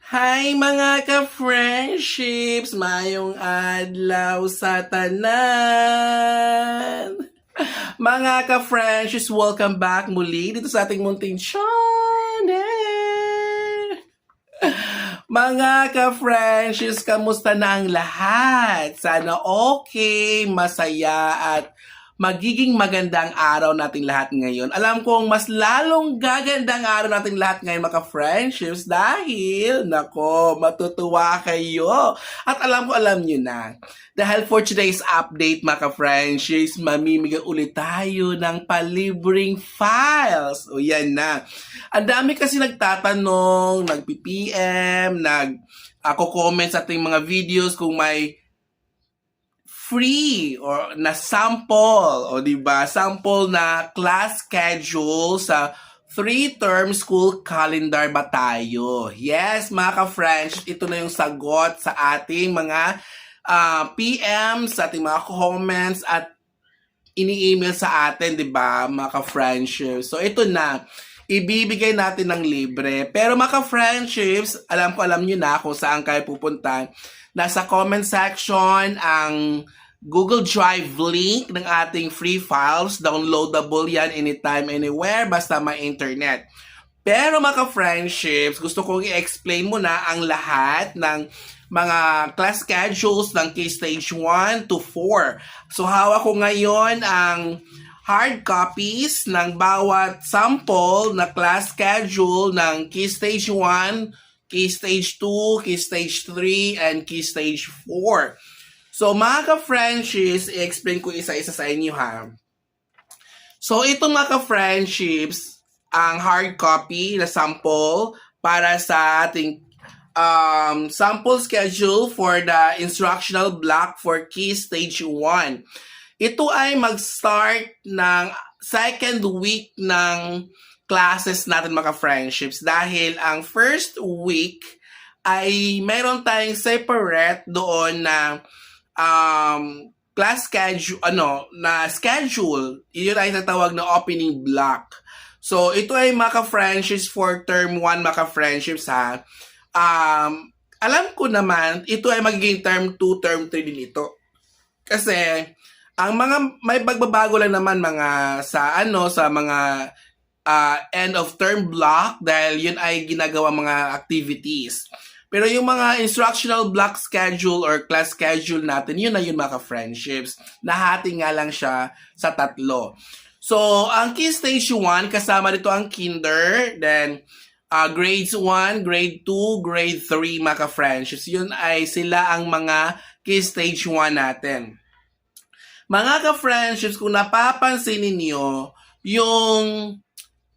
Hi mga ka-friendships! Mayong adlaw sa tanan! Mga ka-friendships, welcome back muli dito sa ating munting channel! Mga ka-friendships, kamusta na ang lahat? Sana okay, masaya at magiging magandang araw nating lahat ngayon. Alam kong mas lalong gagandang araw nating lahat ngayon, mga friendships, dahil, nako, matutuwa kayo. At alam nyo na, dahil for today's update, mga friendships, mamimigay ulit tayo ng palibreng files. O yan na. Ang dami kasi nagtatanong, nag-PPM, nag-comment sa ating mga videos kung may free or na sample o di ba sample na class schedule sa 3-term school calendar ba tayo? Yes, mga ka-friends, ito na yung sagot sa ating mga PM, sa ating mga comments at ini-email sa atin, di ba, mga ka-friendships. So ito na, ibibigay natin ng libre. Pero mga ka-friendships, alam nyo na kung saan kayo pupunta. Nasa comment section ang Google Drive link ng ating free files. Downloadable yan anytime, anywhere, basta may internet. Pero mga ka-friendships, gusto kong i-explain muna ang lahat ng mga class schedules ng K-Stage 1 to 4. So hawak ko ngayon ang hard copies ng bawat sample na class schedule ng K-Stage 1, K-Stage 2, K-Stage 3, and K-Stage 4. So mga ka-friendships, i-explain ko isa-isa sa inyo ha. So itong mga ka-friendships, ang hard copy na sample para sa ating sample schedule for the instructional block for Key Stage 1. Ito ay mag-start ng second week ng classes natin mga friendships dahil ang first week ay meron tayong separate doon na class schedule, na schedule. Yun ay tatawag na opening block. So, ito ay mga friendships for term 1 mga friendships ha. Alam ko naman, ito ay magiging term 2, term 3 din ito. Kasi, ang mga may pagbabago lang naman mga sa mga end of term block dahil yun ay ginagawa mga activities. Pero yung mga instructional block schedule or class schedule natin, yun na yun mga friendships. Nahati nga lang siya sa 3. So, ang Key Stage 1, kasama dito ang kinder, then grades 1, grade 2, grade 3 mga friendships. Yun ay sila ang mga Key Stage 1 natin. Mga ka-friendships, kung napapansin ninyo, yung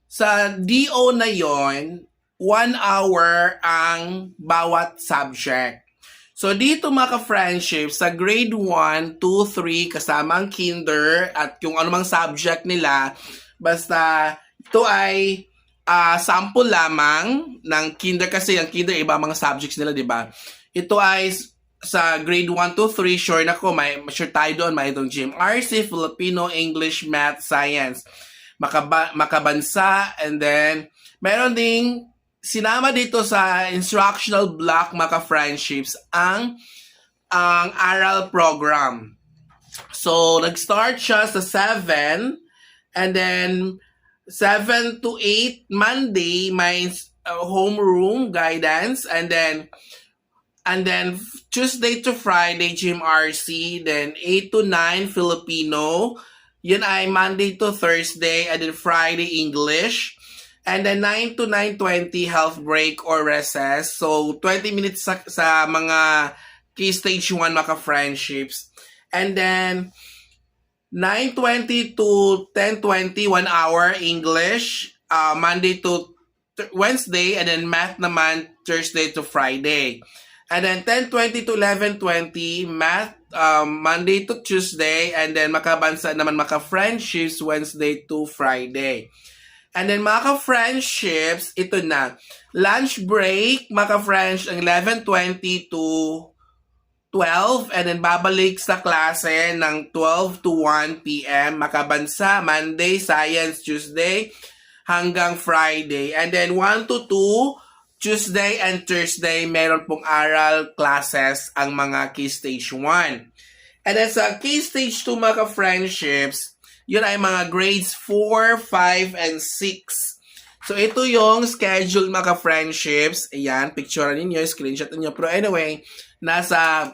sa DO na yon 1 hour ang bawat subject. So dito mga ka-friendships, sa grade 1, 2, 3, kasama ang kinder at yung anumang subject nila, basta ito ay sample lamang ng kinder kasi ang kinder iba mga subjects nila, di ba? Ito ay sa grade 1 to 3, sure na ko, sure tayo doon, may itong GMRC, Filipino, English, Math, Science, makabansa, and then meron ding sinama dito sa instructional block mga friendships ang aral program. So, nag-start siya sa 7 and then 7 to 8 Monday may homeroom guidance and then Tuesday to Friday GMRC, then 8 to 9 Filipino. Yun ay Monday to Thursday and then Friday English. And then 9 to 9:20 health break or recess. So 20 minutes sa mga Key Stage 1 mga friendships. And then 9:20 to 10:20 1 hour English, Monday to Wednesday, and then math naman Thursday to Friday. And then 10:20 to 11:20 math, Monday to Tuesday, and then makabansa naman mga friendships Wednesday to Friday. And then mga ka-friendships, ito na. Lunch break, mga ka-friends, ang 11:20 to 12. And then babalik sa klase ng 12 to 1 p.m. Makabansa, Monday, Science, Tuesday, hanggang Friday. And then 1 to 2, Tuesday and Thursday, meron pong aral classes ang mga Key Stage 1. And then sa Key Stage 2 mga ka-friendships, yun ay mga grades 4, 5, and 6. So ito yung schedule mga ka-friendships. Ayan, picture ninyo, screenshot ninyo. Pero anyway, nasa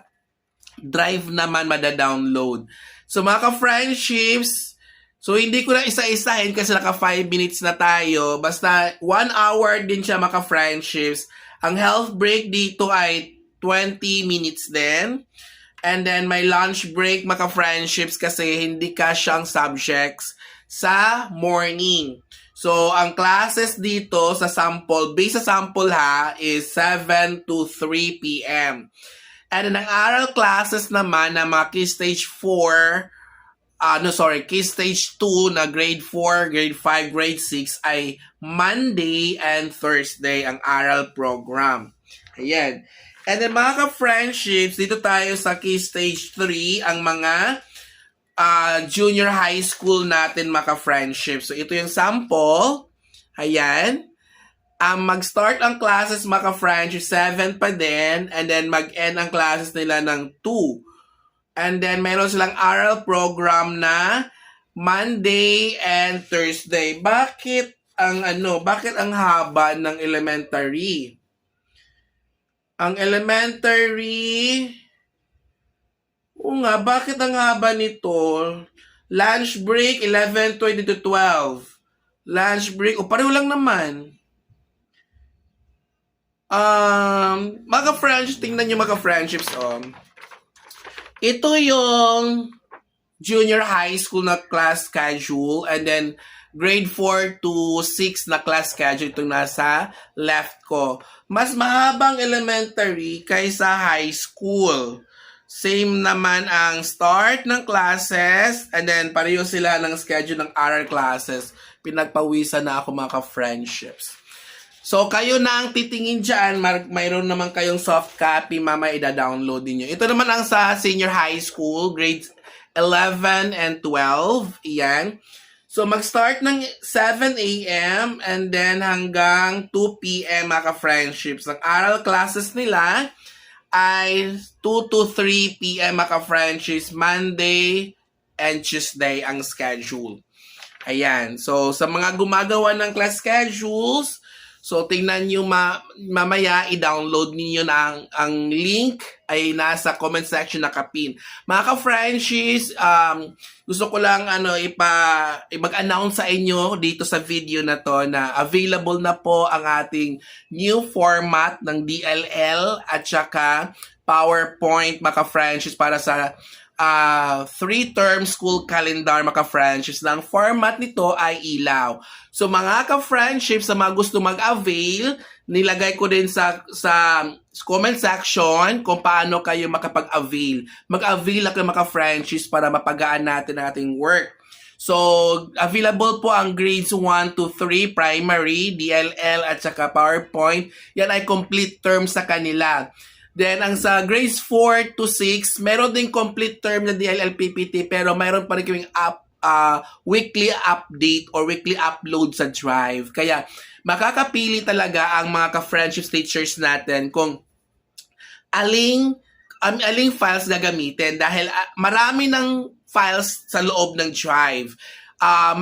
drive naman mada-download. So mga ka-friendships, so hindi ko na isa-isahin kasi naka 5 minutes na tayo. Basta 1 hour din siya mga friendships. Ang health break dito ay 20 minutes din. And then may lunch break mga friendships kasi hindi ka siyang subjects sa morning. So ang classes dito sa sample, based sa sample ha, is 7 to 3 p.m. And then ang aral classes naman na mga Key Stage 4, Key Stage 2 na grade 4, grade 5, grade 6 ay Monday and Thursday ang aral program. Ayan. And then mga ka-friendships, dito tayo sa Key Stage 3, ang mga junior high school natin mga ka-friendships. So ito yung sample. Ayan. Mag-start ang classes mga ka-friendships, 7 pa din. And then mag-end ang classes nila ng 2. And then, meron silang aral program na Monday and Thursday. Bakit ang haba ng elementary? Ang elementary, bakit ang haba nito? Lunch break, 11:20 to 12. Lunch break, pareho lang naman. Mga friendships, tingnan nyo mga friendships, Ito yung junior high school na class schedule and then grade 4 to 6 na class schedule itong nasa left ko. Mas mahabang elementary kaysa high school. Same naman ang start ng classes and then pareho sila ng schedule ng aral classes. Pinagpawisan na ako mga ka-friendships. So, kayo na ang titingin dyan, mayroon naman kayong soft copy, mamaya ida-download niyo. Ito naman ang sa senior high school, grades 11 and 12. Iyan. So, mag-start ng 7 a.m. and then hanggang 2 p.m. mga ka-friendships. Ang aral classes nila ay 2 to 3 p.m. mga ka-friendships, Monday and Tuesday ang schedule. Ayan. So, sa mga gumagawa ng class schedules, so, tingnan nyo mamaya, i-download niyo na ang link ay nasa comment section na kapin. Mga ka-friendships, gusto ko lang mag-announce sa inyo dito sa video na to na available na po ang ating new format ng DLL at saka PowerPoint, mga ka-friendships, para sa 3-term school calendar mga ka-friendships. Na ang format nito ay ilaw. So mga ka-friendships sa mga gusto mag-avail, nilagay ko din sa comment section kung paano kayo makapag-avail. Mag-avail ako mga ka-friendships para mapagaan natin ang ating work. So, available po ang grades 1 to 3, primary, DLL at saka PowerPoint. Yan ay complete term sa kanila. Then, ang sa grades 4 to 6, meron din complete term na DLL PPT pero mayroon pa rin kaming weekly update or weekly upload sa Drive. Kaya, makakapili talaga ang mga ka-friendships teachers natin kung aling files gagamitin dahil marami ng files sa loob ng Drive.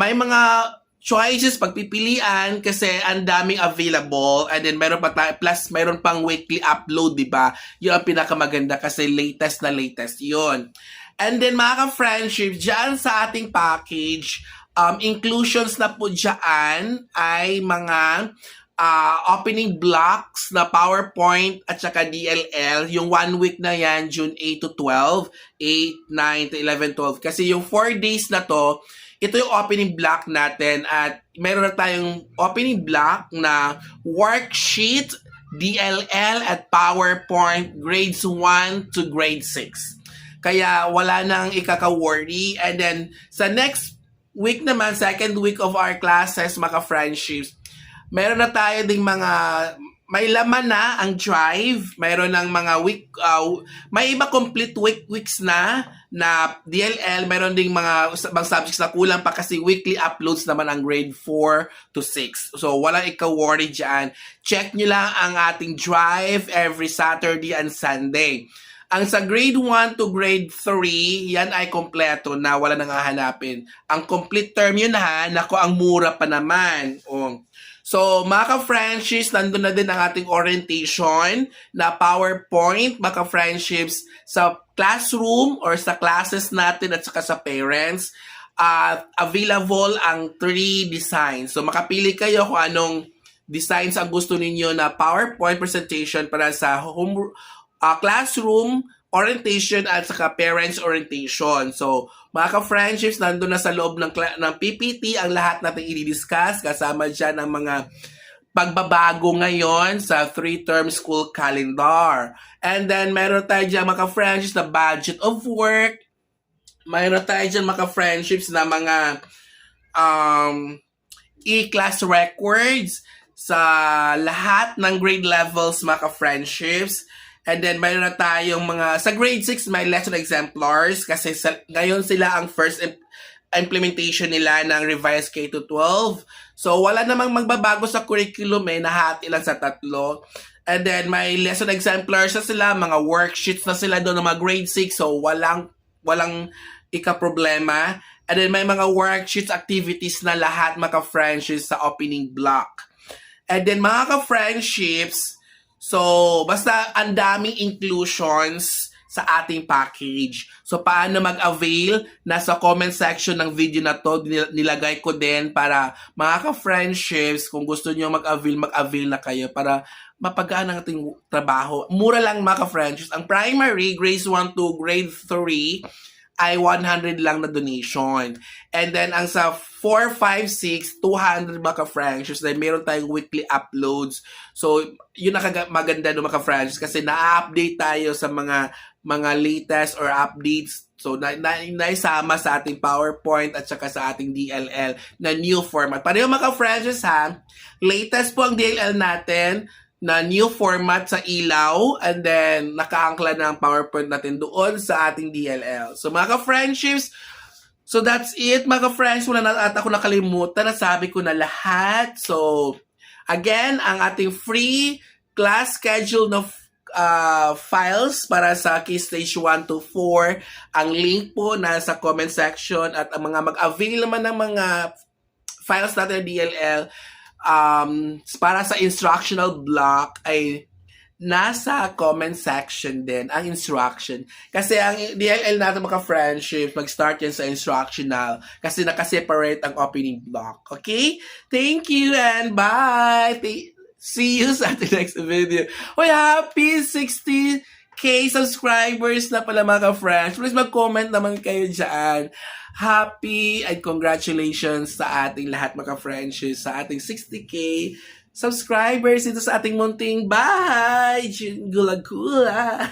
May mga choices, pagpipilian kasi ang daming available and then meron pa plus meron pang weekly upload, di ba? Yun ang pinakamaganda kasi latest na latest yun. And then mga ka-friendship, dyan sa ating package, inclusions na po dyan ay mga opening blocks na PowerPoint at saka DLL. Yung 1 week na yan, June 8 to 12, 8, 9 to 11, 12. Kasi yung 4 days na to, ito yung opening block natin at meron na tayong opening block na worksheet, DLL at PowerPoint grades 1 to grade 6. Kaya wala nang ikaka-worry. And then sa next week naman, second week of our classes, mga friendships, meron na tayo ding mga may laman na ang drive. Mayroon ng mga may iba complete weeks na DLL. Mayroon ding mga subjects na kulang pa kasi weekly uploads naman ang grade 4 to 6. So, walang ika-worry dyan. Check nyo lang ang ating drive every Saturday and Sunday. Ang sa grade 1 to grade 3, yan ay kompleto na, wala nang hahanapin. Ang complete term yun ha, nako ang mura pa naman. So, mga ka-friendships, nandun na din ang ating orientation na PowerPoint, mga ka-friendships, sa classroom or sa classes natin at saka sa parents. Available ang 3 designs. So, makapili kayo kung anong designs ang gusto ninyo na PowerPoint presentation para sa classroom orientation at saka parents orientation. So, mga ka-friendships, nandun na sa loob ng PPT ang lahat natin i-discuss. Kasama dyan ang mga pagbabago ngayon sa 3-term school calendar. And then, meron tayo dyan mga ka-friendships na budget of work. Meron tayo dyan mga ka-friendships na mga e-class records sa lahat ng grade levels mga ka-friendships. And then, mayroon na tayong sa grade 6, may lesson exemplars kasi ngayon sila ang first implementation nila ng revised K-12. So, wala namang magbabago sa curriculum nahati lang sa 3. And then, may lesson exemplars na sila, mga worksheets na sila doon ng mga grade 6. So, walang ika-problema. And then, may mga worksheets, activities na lahat mga ka-friendships sa opening block. And then, mga ka-friendships, so, basta ang daming inclusions sa ating package. So, paano mag-avail? Nasa comment section ng video na to, nilagay ko din para mga ka-friendships, kung gusto nyo mag-avail na kayo para mapagaan ang ating trabaho. Mura lang mga ka-friendships. Ang primary, grades 1 to grade 3, ay 100 lang na donation. And then, ang sa 4, 5, 6, 200 mga ka-friendships, dahil meron tayong weekly uploads. So, yun ang maganda ng mga ka-friendships kasi na-update tayo sa mga latest or updates. So, naisama sa ating PowerPoint at saka sa ating DLL na new format. Pareho mga ka-friendships ha, latest po ang DLL natin na new format sa ilaw and then nakaangkla na ang PowerPoint natin doon sa ating DLL. So mga ka-friendships, so that's it mga ka-friends. Wala na ata ako nakalimutan, nasabi ko na lahat. So again, ang ating free class schedule na files para sa Key Stage 1 to 4. Ang link po nasa comment section at ang mga mag-avail naman ng mga files natin ng DLL para sa instructional block ay nasa comment section din ang instruction. Kasi ang DLL natin mga friendship, mag-start yan sa instructional kasi nakaseparate ang opening block. Okay? Thank you and bye! See you sa ating next video. Uy, happy 60K subscribers na pala mga ka-friends. Please mag-comment naman kayo dyan. Happy and congratulations sa ating lahat mga ka-friends sa ating 60K subscribers dito sa ating munting bahay. Gula-gula.